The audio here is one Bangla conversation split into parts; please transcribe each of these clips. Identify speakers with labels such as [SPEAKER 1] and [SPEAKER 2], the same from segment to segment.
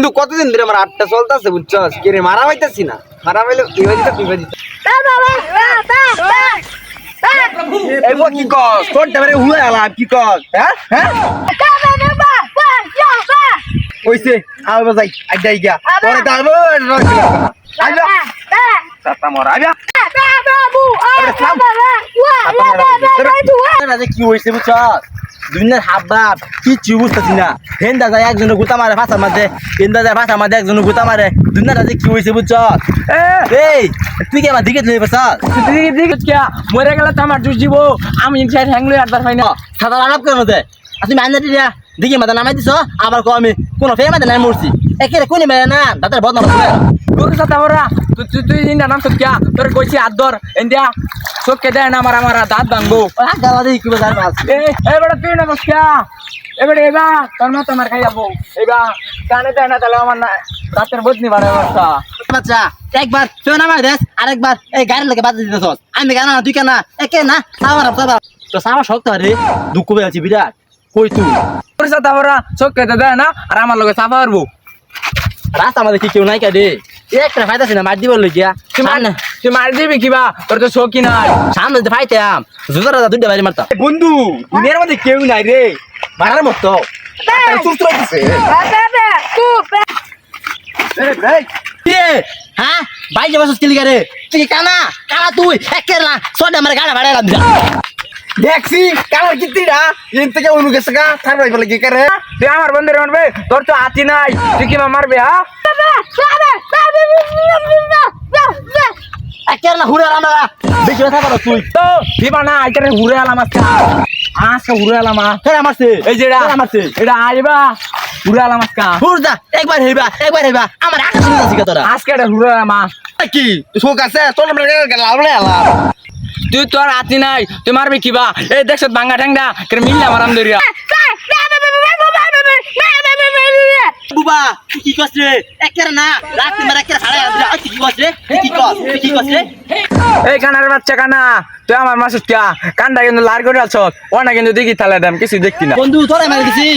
[SPEAKER 1] কিন্তু কতদিন ধরে আমার আটটা চলতেছে বুঝছস কি রে মারা হইতাছি না মারা হইলে কি হইতা তুই বাজি এই বো কি কস কোনটা মানে হুয়া আলা কি কস হ্যাঁ হ্যাঁ ওইছে আও বাজাই আইডাই গিয়া পরে দাঁড়াবো আইবা সাতা মরা আইবা কি হইছে বুঝছস দুনিয়ার হাববাব কি বুঝতেছি না হেন্দা যায় একজনের গুতা মারে ফাঁসার মাঝে হেন্দা যায় ফাঁসার মাঝে একজনের গুতা মারে দুনিয়াটা যে কি হয়েছে বুঝছ এই তুই কি আমার দিকে তুই পারছস দিকে কে মরে গেলে তো আমার জুস দিব আমি ইনসাইড হ্যাংলে আটবার পাই না সাদা আলাপ কেন দে তুমি আইনা দিয়া দিকে মাথা নামাই দিছ আবার কো আমি কোন ফে মাথা নাই মরছি একেরে কোনি মেরে না দাদার বদনাম আছে তোর সাথে ওরা তুই ইন্দা নাম তো কে তোর কইছি আদর ইন্ডিয়া চোখকে দেয় না আমার দাঁত ভাঙবো গালা দিয়ে কি বাজার মাছ এই বড় তুই না বসকা এবারে এবা তোর মা তোমার খাই যাবো এবা কানে দেয় না তাহলে আমার না দাঁতের বদনি বাড়ে অবস্থা বাচ্চা একবার তুই না মার দেস আরেকবার এই গাড়ি লাগে বাদ দিতেছস আমি গানা তুই কেনা একে না সাবার তো সাবা শক্ত রে দুঃখ পেয়ে আছি বিরাট কই তুই তোর সাথে ওরা চোখকে দেয় না আর আমার লগে সাফা পারবো রাস্তা আমাদের কি কেউ নাই কে রে একটা ফাইতাছি না মার দিব লইয়া তুই মার দিবি কিবা তোর তো শোকি নাই সামনে ফাইতাম জুজার দুইটা বাড়ি মারতাম বন্ধু দুনিয়ার মধ্যে কেউ নাই রে মারার মতো হ্যাঁ বাইরে বসে কিলিকা রে তুই কানা কানা তুই একের না সোডা আমার গাড়া ভাড়া রাখ দেখছি কানা কিতিরা ইন থেকে অনু গেছে গা থার ভাই বলে কি করে তুই আমার বন্ধু রে মারবে তোর তো হাতি নাই তুই কি মারবে হ্যাঁ একের না হুরে আলাম বেশি কথা বল তুই তো দিবা না একের হুরে আলাম আজকে হুরে আলাম ফের আমারছে এই যেটা আমারছে এটা আইবা হুরে আলাম হুরদা একবার হেবা আমার আকাশ শুনে যাচ্ছে তোরা আজকে এটা হুরে আলাম কি তুই শোক আছে তোর লাভলে আলাম তুই তোর হাতি নাই তুই মারবি কিবা এই দেখছ বাঙ্গা ঠ্যাংডা কেন মিললে আমার আমদরিয়া বুবা কি কস রে একের না রাত মার একের ছাড়া কি কস রে কি কস রে এই কানার বাচ্চা কানা তুই আমার মাসুদ কিয়া কানটা কিন্তু লার করে আছস ওনা কিন্তু দেখি তালে দাম কিছু দেখতি না বন্ধু তোরে মার দিছি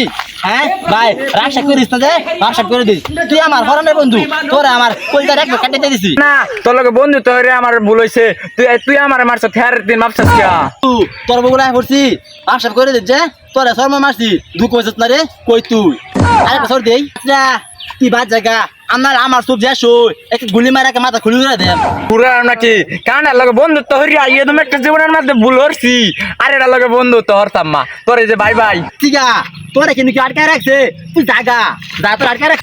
[SPEAKER 1] হ্যাঁ ভাই রাশা করিস না যে রাশা করে দিস তুই আমার হরনের বন্ধু তোরে আমার কলটা এক কাটতে দিছি না তোর লগে বন্ধু তোরে আমার ভুল হইছে তুই আমার মারছ ফের দিন মাপছস কিয়া তোর বগুলা করছি রাশা করে দিস যে তোরে শর্মা মারছি দুঃখ হইছস না রে কই তুই আরে বছর দেই যা তুই বাদ জায়গা আমার সব যাস এক গুলি মারাকে মাথা খুলি করে দেন পুরা নাকি কানা লগে বন্ধু তো হরি আইয়ে তুমি একটা জীবনের মধ্যে ভুল হরছি আর এটা লগে বন্ধু তো হরতাম মা তোরে যে বাই বাই ঠিক আছে তোরে কিন্তু কি আটকায় রাখছে তুই জাগা যা তোর আটকায় রাখ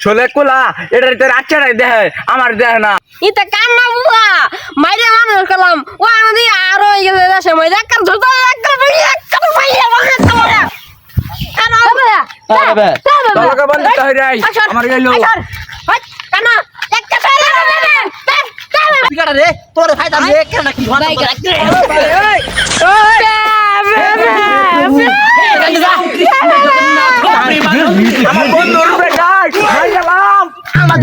[SPEAKER 1] ছোলে কোলা এটা তোর আচ্ছাড়াই দেহে আমার দেহে না
[SPEAKER 2] ইতা কান্না বুয়া মাইরে মানুষ কলাম ও আমাদের আরো গেছে দেশে মই একটা ধরতে একটা ভাইয়া বাকা কামড়া
[SPEAKER 1] আরে তোকে বন্ধ হই রাই আমার গেল
[SPEAKER 2] কানা একটা ফেলে
[SPEAKER 1] পিকাটা রে তোর ফায়দা রে কেন কি হয় আমার বন্ধুর উপরে গায় ভাই গেলাম আমার